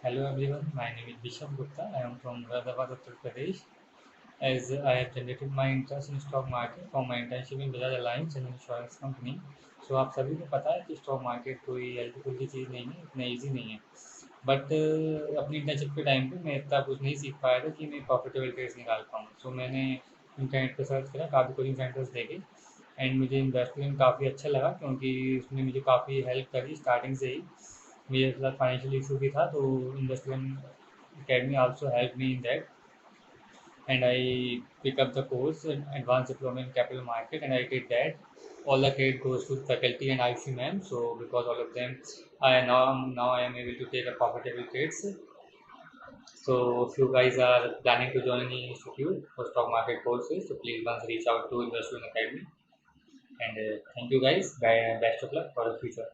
Hello everyone, my name is Vishabh Gupta. I am from Hyderabad, Uttar Pradesh. As I have generated my interest in stock market from my internship in Bajaj Alliance and insurance company. So आप सभी को पता है कि stock market कोई हल्की फुल्की चीज़ नहीं है, इतना ईजी नहीं है। बट अपनी इंटर्नशिप के टाइम पे मैं इतना कुछ नहीं सीख पाया था कि मैं प्रॉफिटेबल ट्रेड्स निकाल पाऊँ। सो मैंने इंटरनेट पे सर्च करा, काफ़ी कोचिंग सेंटर्स देखे एंड मुझे इन्वेस्टमेंट काफ़ी अच्छा लगा क्योंकि उसने मुझे काफ़ी हेल्प करी स्टार्टिंग से ही। मेरे साथ फाइनेंशियल इशू भी था तो investment academy also help me in that and I pick up the course in Advanced Diploma in Capital Market and I did that. All the credit goes to faculty and IC ma'am. So because all of them, I am able to take a profitable trades. So if you guys are planning to join any institute for stock market courses, so please once reach out to Investolearn Academy. And thank you guys. Best of luck for the future.